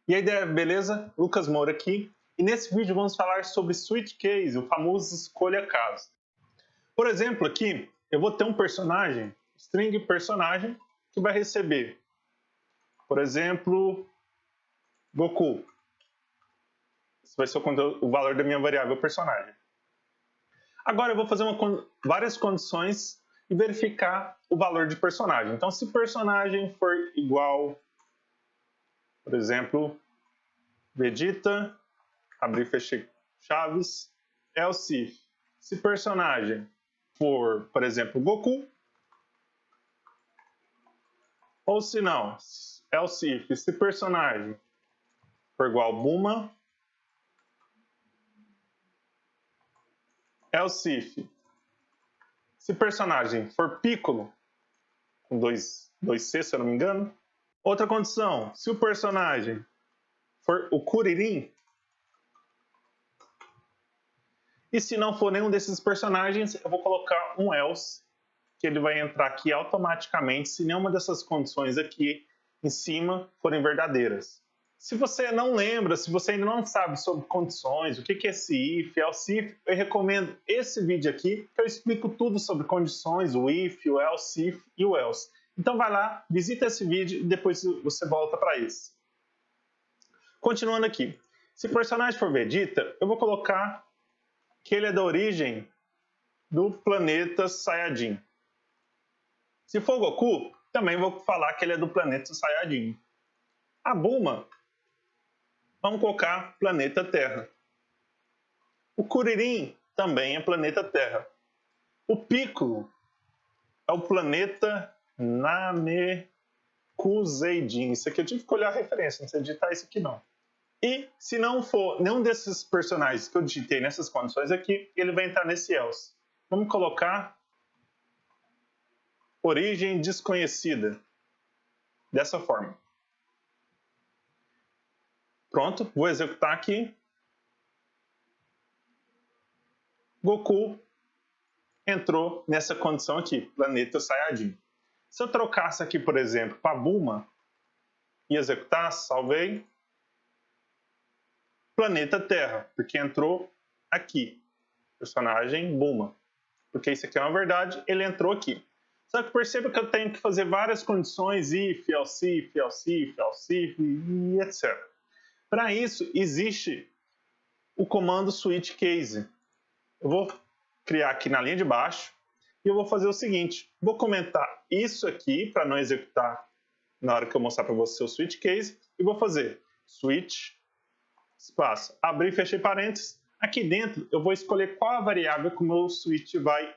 E aí, beleza? Lucas Moura aqui. E nesse vídeo vamos falar sobre switch case, o famoso escolha caso. Por exemplo, aqui eu vou ter um personagem, string personagem, que vai receber, por exemplo, Goku. Esse vai ser o valor da minha variável personagem. Agora eu vou fazer várias condições e verificar o valor de personagem. Então, se personagem for igual, por exemplo, Vegeta, abrir e fechar chaves, else if. Se personagem for, por exemplo, Goku, ou se não, else if. Se personagem for igual Bulma, else if. Se personagem for Piccolo, com dois C, se eu não me engano. Outra condição, se o personagem for o Kuririn, e se não for nenhum desses personagens, eu vou colocar um else, que ele vai entrar aqui automaticamente se nenhuma dessas condições aqui em cima forem verdadeiras. Se você não lembra, se você ainda não sabe sobre condições, o que é esse if, else if, eu recomendo esse vídeo aqui, que eu explico tudo sobre condições, o if, o else if e o else. Então vai lá, visita esse vídeo e depois você volta para esse. Continuando aqui, se o personagem for Vegeta, eu vou colocar que ele é da origem do planeta Saiyajin. Se for Goku, também vou falar que ele é do planeta Saiyajin. A Bulma, vamos colocar planeta Terra. O Kuririn também é planeta Terra. O Piccolo é o planeta Namekuseidin. Isso aqui eu tive que olhar a referência, não sei digitar isso aqui não. E se não for nenhum desses personagens que eu digitei nessas condições aqui, ele vai entrar nesse else. Vamos colocar origem desconhecida. Dessa forma. Pronto, vou executar aqui. Goku entrou nessa condição aqui, planeta Saiyajin. Se eu trocasse aqui, por exemplo, para Bulma e executasse, salvei, planeta Terra, porque entrou aqui, personagem Bulma. Porque isso aqui é uma verdade, ele entrou aqui. Só que perceba que eu tenho que fazer várias condições, if, else if, else if, else if, e etc. Para isso, existe o comando switch case. Eu vou criar aqui na linha de baixo e eu vou fazer o seguinte, vou comentar isso aqui para não executar na hora que eu mostrar para você o switch case e vou fazer switch, espaço, abrir e fechar parênteses. Aqui dentro eu vou escolher qual a variável que o meu switch vai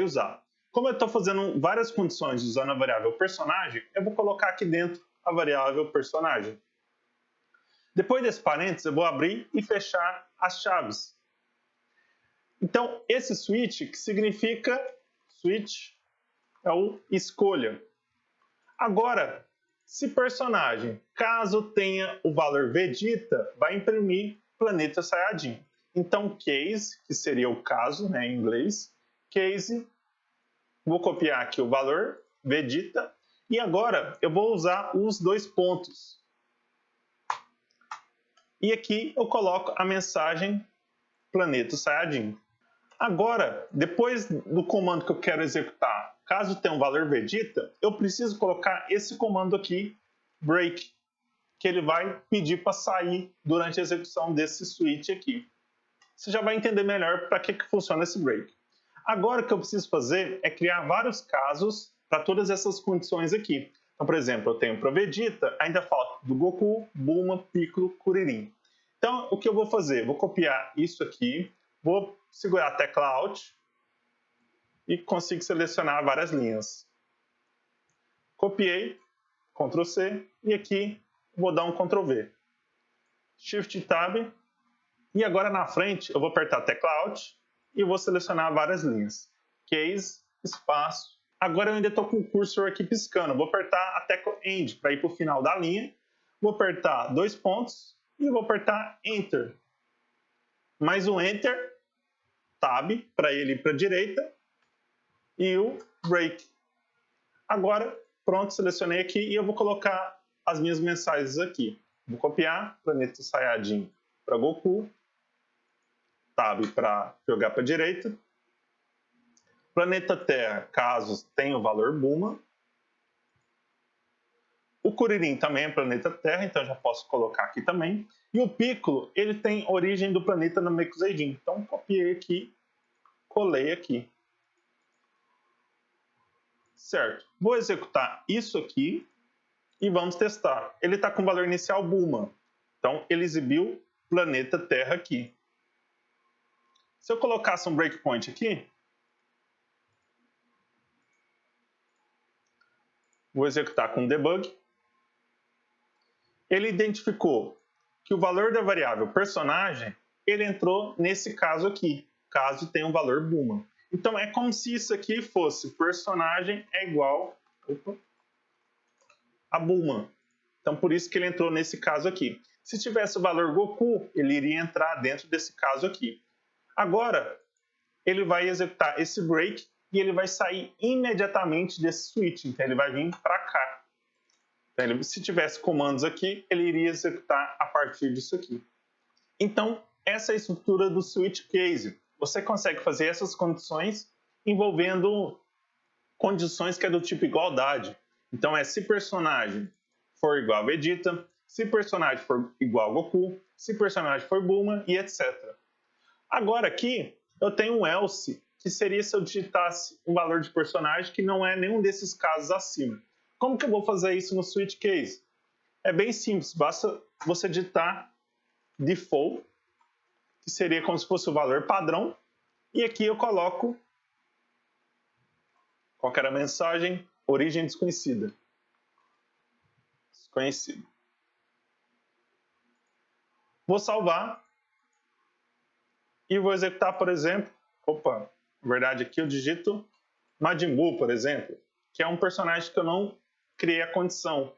usar. Como eu estou fazendo várias condições usando a variável personagem, eu vou colocar aqui dentro a variável personagem. Depois desse parênteses, eu vou abrir e fechar as chaves. Então, esse switch, que significa switch, é o escolha. Agora, se personagem, caso tenha o valor Vegeta, vai imprimir planeta Saiyajin. Então, case, que seria o caso, né, em inglês, case, vou copiar aqui o valor, Vegeta, e agora eu vou usar os dois pontos. E aqui eu coloco a mensagem planeta Saiyajin. Agora, depois do comando que eu quero executar, caso tenha um valor Vegeta, eu preciso colocar esse comando aqui, break, que ele vai pedir para sair durante a execução desse switch aqui. Você já vai entender melhor para que funciona esse break. Agora o que eu preciso fazer é criar vários casos para todas essas condições aqui. Então, por exemplo, eu tenho para Vegeta, ainda falta do Goku, Bulma, Piccolo, Kuririn. Então, o que eu vou fazer? Vou copiar isso aqui, vou segurar a tecla Alt e consigo selecionar várias linhas. Copiei, Ctrl C, e aqui vou dar um Ctrl V. Shift Tab, e agora na frente eu vou apertar a tecla Alt e vou selecionar várias linhas. Case, espaço. Agora eu ainda estou com o cursor aqui piscando. Vou apertar a tecla End para ir para o final da linha. Vou apertar dois pontos e vou apertar Enter. Mais um Enter, Tab para ele ir para a direita e o Break. Agora, pronto, selecionei aqui e eu vou colocar as minhas mensagens aqui. Vou copiar, planeta Saiyajin para Goku, Tab para jogar para a direita, planeta Terra, caso tenha o valor Bulma. O Kuririn também é planeta Terra, então já posso colocar aqui também. E o Piccolo, ele tem origem do planeta Namekuseidin. Então copiei aqui, colei aqui. Certo. Vou executar isso aqui e vamos testar. Ele está com valor inicial Bulma. Então ele exibiu planeta Terra aqui. Se eu colocasse um breakpoint aqui, vou executar com debug. Ele identificou que o valor da variável personagem, ele entrou nesse caso aqui, caso tenha um valor Bulma. Então é como se isso aqui fosse personagem é igual a Bulma. Então por isso que ele entrou nesse caso aqui. Se tivesse o valor Goku, ele iria entrar dentro desse caso aqui. Agora, ele vai executar esse break e ele vai sair imediatamente desse switch. Então ele vai vir para cá. Então, se tivesse comandos aqui, ele iria executar a partir disso aqui. Então, essa é a estrutura do switch case. Você consegue fazer essas condições envolvendo condições que é do tipo igualdade. Então, se personagem for igual a Vegeta, se personagem for igual a Goku, se personagem for Bulma e etc. Agora aqui, eu tenho um else, que seria se eu digitasse um valor de personagem que não é nenhum desses casos acima. Como que eu vou fazer isso no switch case? É bem simples, basta você digitar default, que seria como se fosse o valor padrão, e aqui eu coloco qual que era a mensagem, origem desconhecida. Desconhecido. Vou salvar e vou executar, por exemplo, na verdade aqui eu digito Majin Buu, por exemplo, que é um personagem que eu não criei a condição.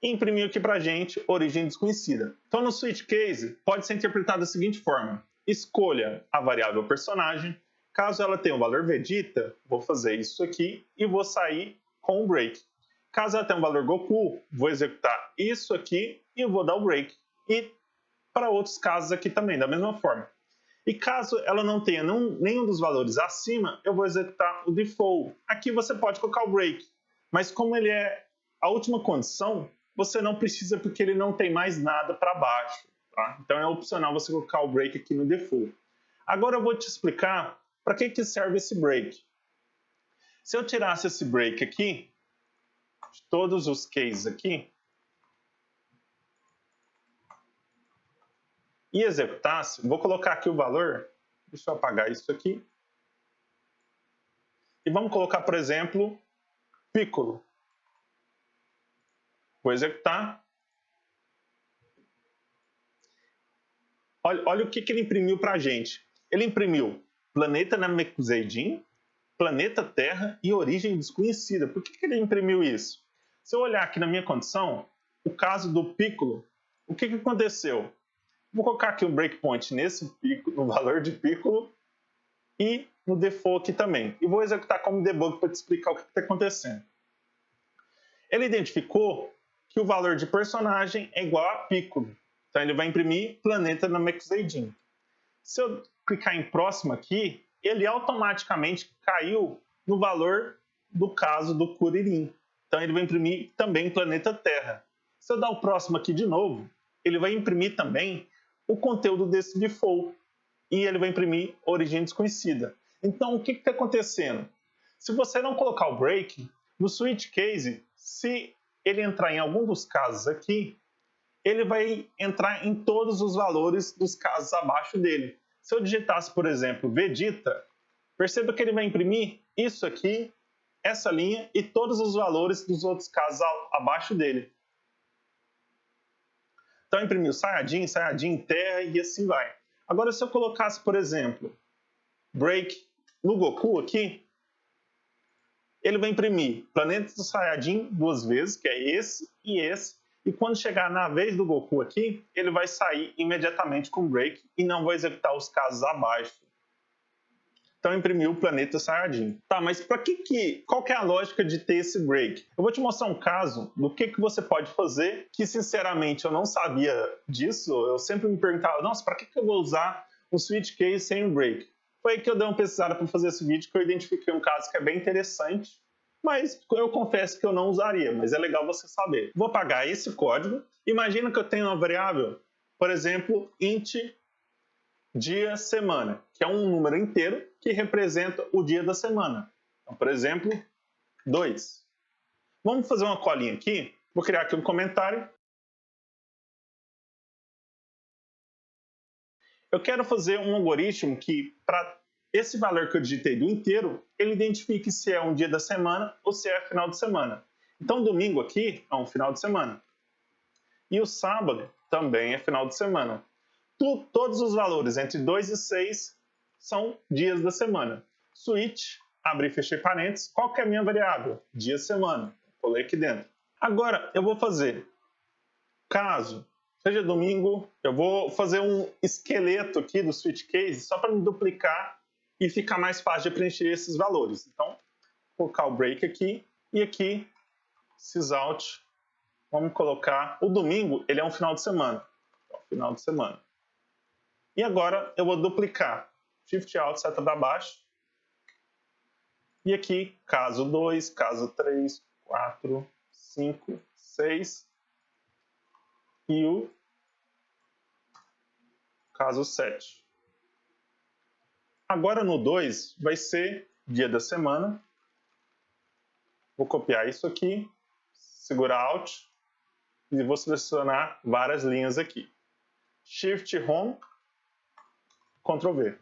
E imprimiu aqui pra gente origem desconhecida. Então no switch case pode ser interpretado da seguinte forma: escolha a variável personagem, caso ela tenha o valor Vegeta, vou fazer isso aqui e vou sair com o break. Caso ela tenha o valor Goku, vou executar isso aqui e vou dar o break. E para outros casos aqui também, da mesma forma. E caso ela não tenha nenhum dos valores acima, eu vou executar o default. Aqui você pode colocar o break, mas como ele é a última condição, você não precisa porque ele não tem mais nada para baixo. Tá? Então é opcional você colocar o break aqui no default. Agora eu vou te explicar para que serve esse break. Se eu tirasse esse break aqui, de todos os cases aqui, e executasse, vou colocar aqui o valor, deixa eu apagar isso aqui, e vamos colocar, por exemplo, Piccolo. Vou executar. Olha o que ele imprimiu para a gente. Ele imprimiu planeta Namekuseidin, planeta Terra e origem desconhecida. Por que ele imprimiu isso? Se eu olhar aqui na minha condição, o caso do Piccolo, o que aconteceu? Vou colocar aqui um breakpoint no valor de Piccolo e no default aqui também. E vou executar como debug para te explicar o que está acontecendo. Ele identificou que o valor de personagem é igual a Piccolo. Então ele vai imprimir planeta Namekuseidin. Se eu clicar em próximo aqui, ele automaticamente caiu no valor do caso do Kuririn. Então ele vai imprimir também planeta Terra. Se eu dar o próximo aqui de novo, ele vai imprimir também o conteúdo desse default. E ele vai imprimir origem desconhecida. Então o que está acontecendo? Se você não colocar o break, no switch case, se ele entrar em algum dos casos aqui, ele vai entrar em todos os valores dos casos abaixo dele. Se eu digitasse, por exemplo, Vegeta, perceba que ele vai imprimir isso aqui, essa linha e todos os valores dos outros casos abaixo dele. Então imprimiu Saiyajin, Terra e assim vai. Agora se eu colocasse, por exemplo, break no Goku aqui, ele vai imprimir planeta do Saiyajin 2 vezes, que é esse e esse, e quando chegar na vez do Goku aqui, ele vai sair imediatamente com break e não vai executar os casos abaixo. Então imprimiu o planeta Saiyajin. Tá, mas qual que é a lógica de ter esse break? Eu vou te mostrar um caso do que você pode fazer, que sinceramente eu não sabia disso. Eu sempre me perguntava, nossa, para que eu vou usar um switch case sem um break? Foi aí que eu dei uma pesquisada para fazer esse vídeo, que eu identifiquei um caso que é bem interessante, mas eu confesso que eu não usaria, mas é legal você saber. Vou apagar esse código. Imagina que eu tenho uma variável, por exemplo, int dia, semana, que é um número inteiro que representa o dia da semana. Então, por exemplo, 2. Vamos fazer uma colinha aqui. Vou criar aqui um comentário. Eu quero fazer um algoritmo que, para esse valor que eu digitei do inteiro, ele identifique se é um dia da semana ou se é final de semana. Então, domingo aqui é um final de semana. E o sábado também é final de semana. Todos os valores entre 2 e 6 são dias da semana. Switch, abri e fechei parênteses, qual que é a minha variável? Dia, semana. Colei aqui dentro. Agora, eu vou fazer, caso seja domingo, eu vou fazer um esqueleto aqui do switch case, só para me duplicar e ficar mais fácil de preencher esses valores. Então, vou colocar o break aqui, e aqui, sysout, vamos colocar, o domingo, ele é um final de semana. Então, final de semana. E agora eu vou duplicar. Shift Alt, seta para baixo. E aqui, caso 2, caso 3, 4, 5, 6. E o caso 7. Agora no 2 vai ser dia da semana. Vou copiar isso aqui, segurar Alt e vou selecionar várias linhas aqui. Shift Home, Ctrl V.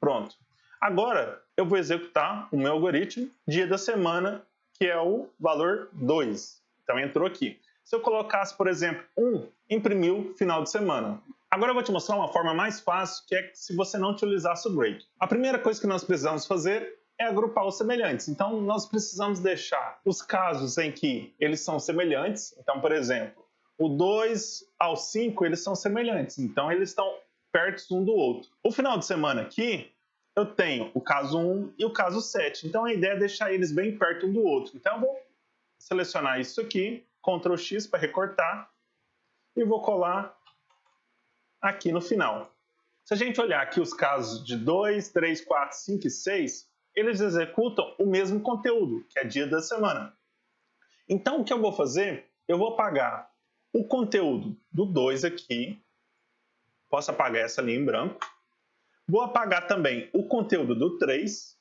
Pronto. Agora eu vou executar o meu algoritmo dia da semana, que é o valor 2. Então entrou aqui. Se eu colocasse, por exemplo, 1, imprimiu final de semana. Agora eu vou te mostrar uma forma mais fácil, que é se você não utilizasse o break. A primeira coisa que nós precisamos fazer é agrupar os semelhantes. Então nós precisamos deixar os casos em que eles são semelhantes. Então, por exemplo, o 2 ao 5, eles são semelhantes. Então eles estão perto um do outro. O final de semana aqui, eu tenho o caso 1 e o caso 7. Então a ideia é deixar eles bem perto um do outro. Então eu vou selecionar isso aqui, Ctrl X para recortar, e vou colar aqui no final. Se a gente olhar aqui os casos de 2, 3, 4, 5 e 6, eles executam o mesmo conteúdo, que é dia da semana. Então o que eu vou fazer? Eu vou apagar o conteúdo do 2 aqui, posso apagar essa linha em branco. Vou apagar também o conteúdo do 3.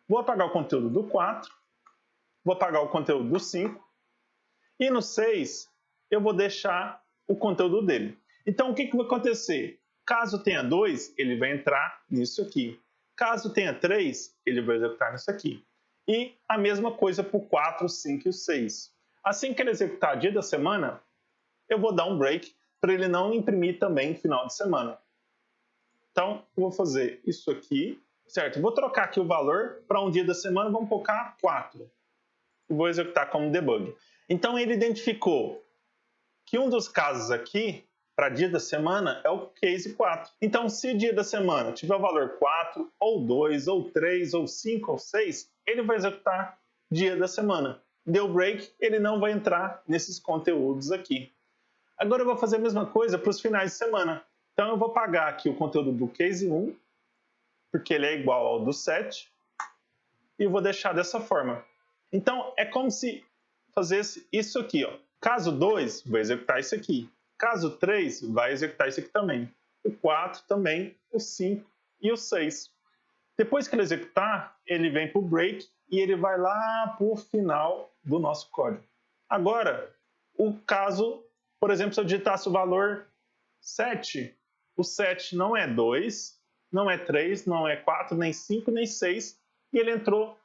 Vou apagar o conteúdo do 4. Vou apagar o conteúdo do 5. E no 6, eu vou deixar o conteúdo dele. Então, o que vai acontecer? Caso tenha 2, ele vai entrar nisso aqui. Caso tenha 3, ele vai executar nisso aqui. E a mesma coisa para o 4, 5 e o 6. Assim que ele executar dia da semana, eu vou dar um break para ele não imprimir também final de semana. Então, eu vou fazer isso aqui, certo? Vou trocar aqui o valor para um dia da semana, vamos colocar 4. E vou executar como debug. Então, ele identificou que um dos casos aqui, para dia da semana, é o case 4. Então, se dia da semana tiver o valor 4, ou 2, ou 3, ou 5, ou 6, ele vai executar dia da semana. Deu break, ele não vai entrar nesses conteúdos aqui. Agora eu vou fazer a mesma coisa para os finais de semana. Então eu vou apagar aqui o conteúdo do case 1, porque ele é igual ao do 7, e vou deixar dessa forma. Então é como se fizesse isso aqui, ó. Caso 2, vai executar isso aqui. Caso 3, vai executar isso aqui também. O 4 também, o 5 e o 6. Depois que ele executar, ele vem para o break e ele vai lá para o final do nosso código. Agora, o caso, por exemplo, se eu digitasse o valor 7, o 7 não é 2, não é 3, não é 4, nem 5, nem 6, e ele entrou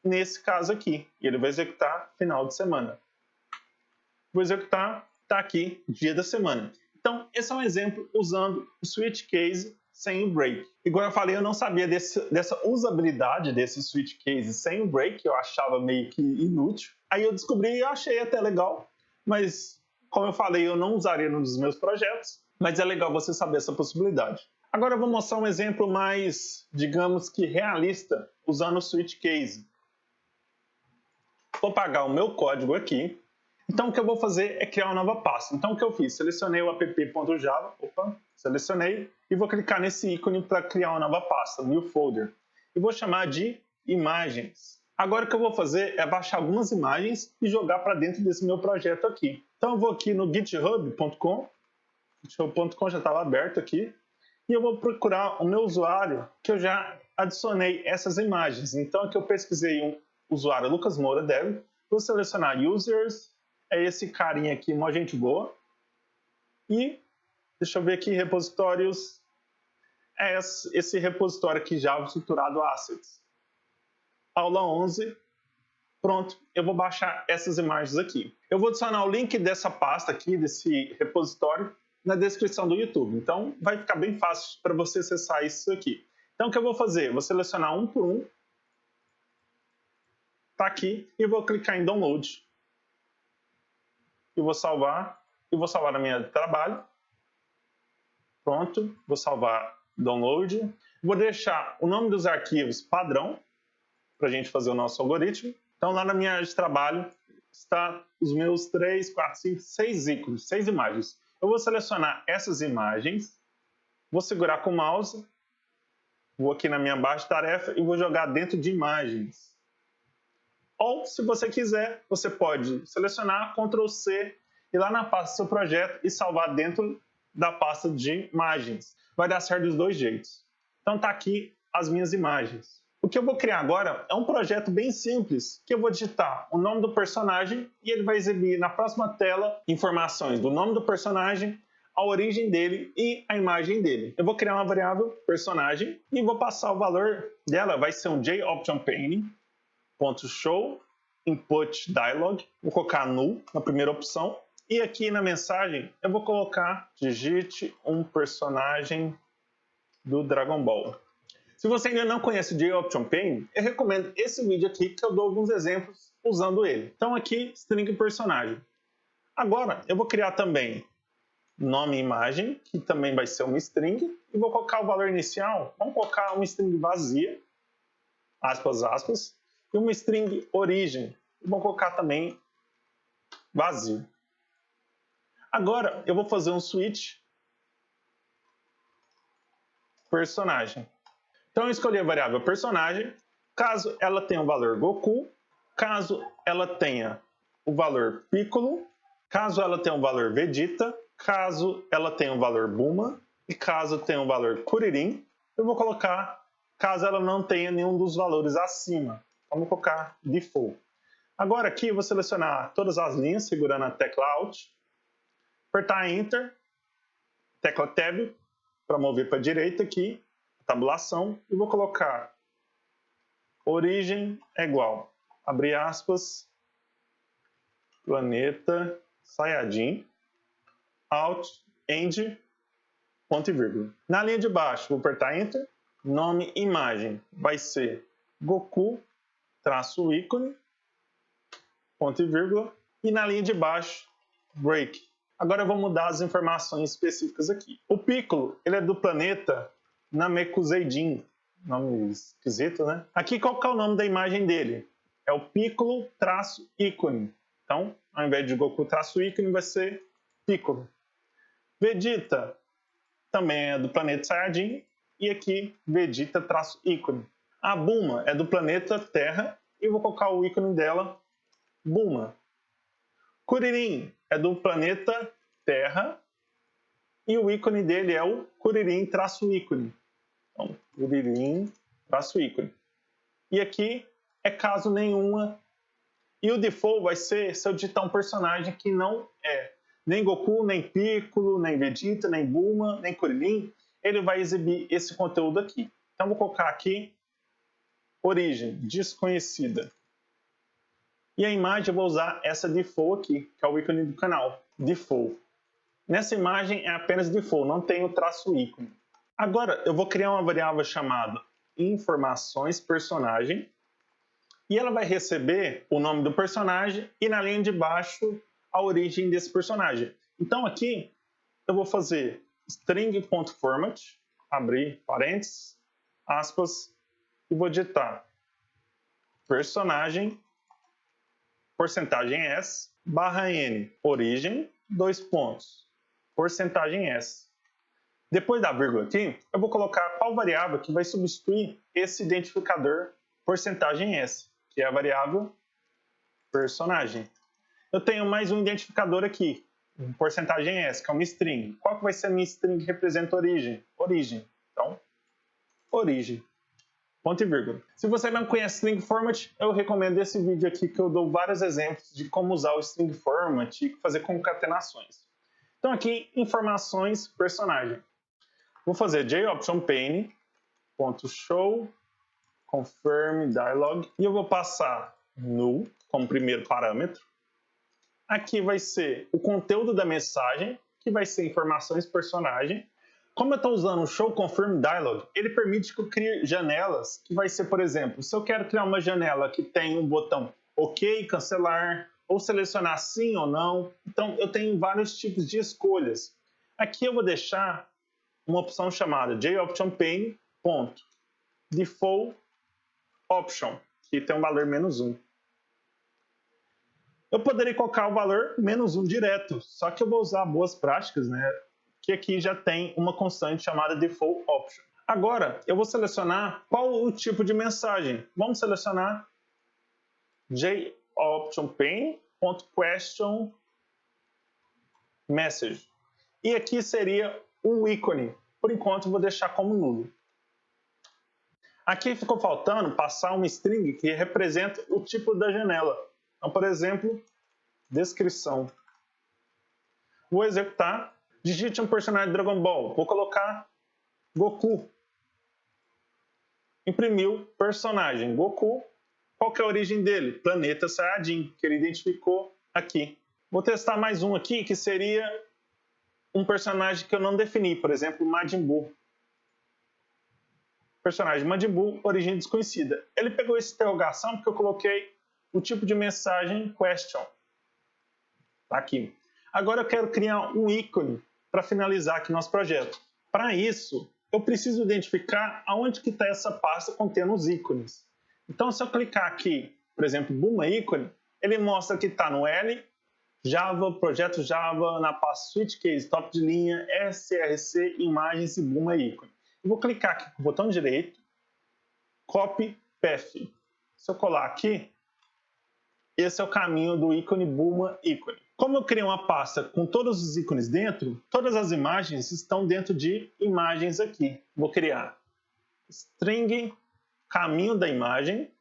nesse caso aqui. E ele vai executar final de semana. Vou executar, está aqui, dia da semana. Então, esse é um exemplo usando o switch case sem o break. Igual eu falei, eu não sabia dessa usabilidade desse switch case sem o break, eu achava meio que inútil. Aí eu descobri e achei até legal, mas como eu falei, eu não usaria nos meus projetos, mas é legal você saber essa possibilidade. Agora eu vou mostrar um exemplo mais, digamos que realista, usando o switch case. Vou apagar o meu código aqui. Então o que eu vou fazer é criar uma nova pasta. Então o que eu fiz? Selecionei o app.java, selecionei e vou clicar nesse ícone para criar uma nova pasta, New Folder. E vou chamar de imagens. Agora o que eu vou fazer é baixar algumas imagens e jogar para dentro desse meu projeto aqui. Então eu vou aqui no github.com, github.com já estava aberto aqui, e eu vou procurar o meu usuário que eu já adicionei essas imagens. Então aqui eu pesquisei um usuário Lucas Moura Dev, vou selecionar Users, é esse carinha aqui, uma gente boa, e deixa eu ver aqui, repositórios, é esse repositório aqui Java estruturado Assets. Aula 11, pronto, eu vou baixar essas imagens aqui. Eu vou adicionar o link dessa pasta aqui, desse repositório, na descrição do YouTube. Então, vai ficar bem fácil para você acessar isso aqui. Então, o que eu vou fazer? Vou selecionar um por um, tá aqui, e vou clicar em Download. E vou salvar na minha trabalho. Pronto, vou salvar Download. Vou deixar o nome dos arquivos padrão, para a gente fazer o nosso algoritmo. Então, lá na minha área de trabalho, está os meus 3, 4, 5, 6 ícones, 6 imagens. Eu vou selecionar essas imagens, vou segurar com o mouse, vou aqui na minha barra de tarefa e vou jogar dentro de imagens. Ou, se você quiser, você pode selecionar, Ctrl C, ir lá na pasta do seu projeto e salvar dentro da pasta de imagens. Vai dar certo dos dois jeitos. Então, está aqui as minhas imagens. O que eu vou criar agora é um projeto bem simples, que eu vou digitar o nome do personagem e ele vai exibir na próxima tela informações do nome do personagem, a origem dele e a imagem dele. Eu vou criar uma variável personagem e vou passar o valor dela, vai ser um jOptionPane.show input dialog, vou colocar null na primeira opção e aqui na mensagem eu vou colocar digite um personagem do Dragon Ball. Se você ainda não conhece o jOptionPane, eu recomendo esse vídeo aqui que eu dou alguns exemplos usando ele. Então aqui, string personagem. Agora eu vou criar também nome e imagem, que também vai ser uma string, e vou colocar o valor inicial, vamos colocar uma string vazia, aspas, aspas, e uma string origem, e vou colocar também vazio. Agora eu vou fazer um switch personagem. Então eu escolhi a variável personagem, caso ela tenha o valor Goku, caso ela tenha o valor Piccolo, caso ela tenha o valor Vegeta, caso ela tenha o valor Bulma e caso tenha o valor Kuririn, eu vou colocar caso ela não tenha nenhum dos valores acima. Vamos colocar default. Agora aqui eu vou selecionar todas as linhas segurando a tecla Alt, apertar Enter, tecla Tab para mover para a direita aqui, tabulação, e vou colocar origem é igual, abre aspas, planeta Saiyajin, alt, end, ponto e vírgula. Na linha de baixo, vou apertar Enter, nome imagem vai ser Goku, traço ícone, ponto e vírgula, e na linha de baixo, break. Agora eu vou mudar as informações específicas aqui. O Piccolo, ele é do planeta Namekuseidin, nome esquisito, né? Aqui qual que é o nome da imagem dele? É o Piccolo traço ícone. Então, ao invés de Goku traço ícone, vai ser Piccolo. Vegeta também é do planeta Saiyajin e aqui Vegeta traço ícone. A Bulma é do planeta Terra e vou colocar o ícone dela, Bulma. Kuririn é do planeta Terra e o ícone dele é o Kuririn traço ícone. Então, Kuririn traço ícone. E aqui é caso nenhuma. E o default vai ser se eu digitar um personagem que não é nem Goku, nem Piccolo, nem Vegeta, nem Bulma, nem Kuririn, ele vai exibir esse conteúdo aqui. Então vou colocar aqui origem desconhecida. E a imagem eu vou usar essa default aqui, que é o ícone do canal, default. Nessa imagem é apenas default, não tem o traço ícone. Agora eu vou criar uma variável chamada informações personagem e ela vai receber o nome do personagem e na linha de baixo a origem desse personagem. Então aqui eu vou fazer string.format, abrir parênteses, aspas, e vou digitar personagem, porcentagem S, barra N, origem, 2 pontos, porcentagem S. Depois da vírgula aqui, eu vou colocar qual variável que vai substituir esse identificador porcentagem S, que é a variável personagem. Eu tenho mais um identificador aqui, porcentagem S, que é uma string. Qual que vai ser a minha string que representa origem? Origem. Então, origem. Ponto e vírgula. Se você não conhece string format, eu recomendo esse vídeo aqui que eu dou vários exemplos de como usar o string format e fazer concatenações. Então aqui, informações, personagem. Vou fazer jOptionPane, .show, confirm dialog, e eu vou passar null como primeiro parâmetro. Aqui vai ser o conteúdo da mensagem, que vai ser informações personagem. Como eu estou usando o show confirm dialog, ele permite que eu crie janelas, que vai ser, por exemplo, se eu quero criar uma janela que tem um botão OK, cancelar, ou selecionar sim ou não. Então, eu tenho vários tipos de escolhas. Aqui eu vou deixar uma opção chamada jOptionPane.default option, que tem um valor -1. Eu poderia colocar o valor -1 direto, só que eu vou usar boas práticas, né? Que aqui já tem uma constante chamada default option. Agora, eu vou selecionar qual o tipo de mensagem. Vamos selecionar jOptionPane.questionMessage. E aqui seria o ícone. Por enquanto, eu vou deixar como nulo. Aqui ficou faltando passar uma string que representa o tipo da janela. Então, por exemplo, descrição. Vou executar. Digite um personagem de Dragon Ball. Vou colocar Goku. Imprimiu personagem Goku. Qual que é a origem dele? Planeta Saiyajin, que ele identificou aqui. Vou testar mais um aqui, que seria um personagem que eu não defini. Por exemplo, Majin Buu. Personagem Majin Buu, origem desconhecida. Ele pegou essa interrogação porque eu coloquei o tipo de mensagem question. Tá aqui. Agora eu quero criar um ícone para finalizar aqui nosso projeto. Para isso, eu preciso identificar aonde que está essa pasta contendo os ícones. Então, se eu clicar aqui, por exemplo, Buma ícone, ele mostra que está no L, Java, projeto Java, na pasta SwitchCase, top de linha, SRC, imagens e Buma ícone. Eu vou clicar aqui com o botão direito, Copy Path. Se eu colar aqui, esse é o caminho do ícone Buma ícone. Como eu criei uma pasta com todos os ícones dentro, todas as imagens estão dentro de imagens aqui. Vou criar string caminho da imagem,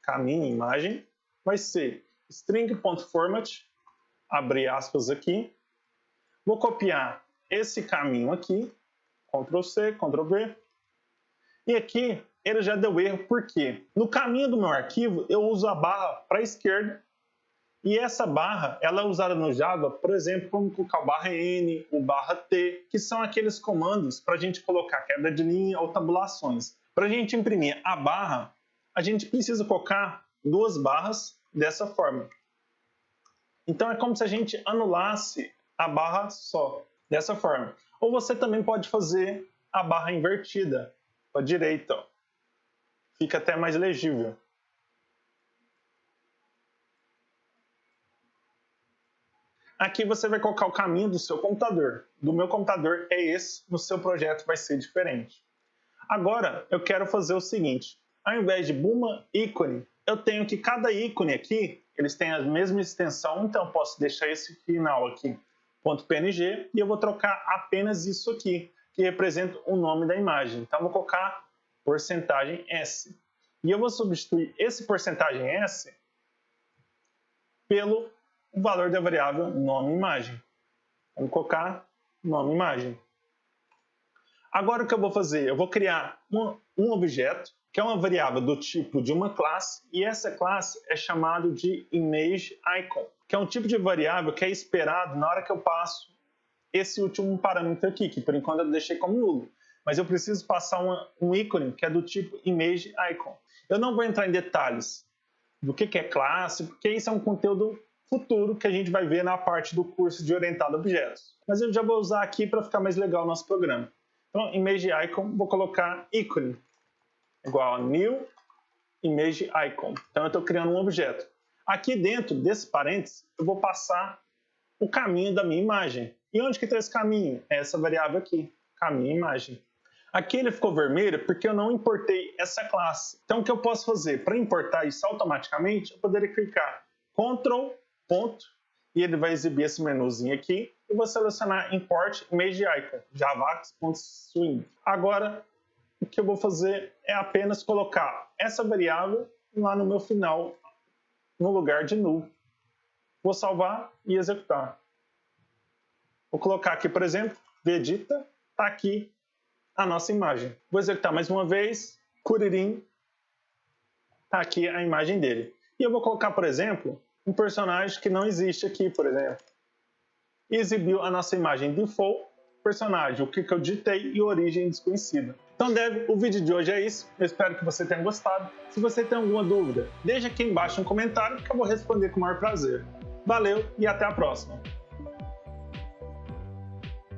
caminho imagem, vai ser string.format, abrir aspas aqui. Vou copiar esse caminho aqui, Ctrl C, Ctrl V. E aqui ele já deu erro, porque no caminho do meu arquivo eu uso a barra para a esquerda. E essa barra, ela é usada no Java, por exemplo, como colocar o barra N, o barra T, que são aqueles comandos para a gente colocar quebra de linha ou tabulações. Para a gente imprimir a barra, a gente precisa colocar duas barras dessa forma. Então é como se a gente anulasse a barra só, dessa forma. Ou você também pode fazer a barra invertida, para a direita. Ó. Fica até mais legível. Aqui você vai colocar o caminho do seu computador. Do meu computador é esse, no seu projeto vai ser diferente. Agora, eu quero fazer o seguinte. Ao invés de Buma ícone, eu tenho que cada ícone aqui, eles têm a mesma extensão, então eu posso deixar esse final aqui, .png, e eu vou trocar apenas isso aqui, que representa o nome da imagem. Então eu vou colocar porcentagem S. E eu vou substituir esse porcentagem S pelo o valor da variável nome imagem. Vamos colocar nome imagem. Agora o que eu vou fazer? Eu vou criar um objeto, que é uma variável do tipo de uma classe, e essa classe é chamada de ImageIcon, que é um tipo de variável que é esperado na hora que eu passo esse último parâmetro aqui, que por enquanto eu deixei como nulo. Mas eu preciso passar um ícone que é do tipo ImageIcon. Eu não vou entrar em detalhes do que é classe, porque isso é um conteúdo futuro que a gente vai ver na parte do curso de orientado a objetos. Mas eu já vou usar aqui para ficar mais legal o nosso programa. Então, image icon, vou colocar ícone, igual a new image icon. Então, eu estou criando um objeto. Aqui dentro desse parênteses, eu vou passar o caminho da minha imagem. E onde que está esse caminho? É essa variável aqui, caminho imagem. Aqui ele ficou vermelho porque eu não importei essa classe. Então, o que eu posso fazer? Para importar isso automaticamente, eu poderia clicar Ctrl, ponto, e ele vai exibir esse menuzinho aqui. E vou selecionar Import Image Icon, javax.swing. Agora, o que eu vou fazer é apenas colocar essa variável lá no meu final, no lugar de null. Vou salvar e executar. Vou colocar aqui, por exemplo, Vegeta, está aqui a nossa imagem. Vou executar mais uma vez, Kuririn, está aqui a imagem dele. E eu vou colocar, por exemplo, um personagem que não existe aqui, por exemplo. E exibiu a nossa imagem default, personagem, o que eu digitei e origem desconhecida. Então, o vídeo de hoje é isso. Eu espero que você tenha gostado. Se você tem alguma dúvida, deixa aqui embaixo um comentário que eu vou responder com o maior prazer. Valeu e até a próxima!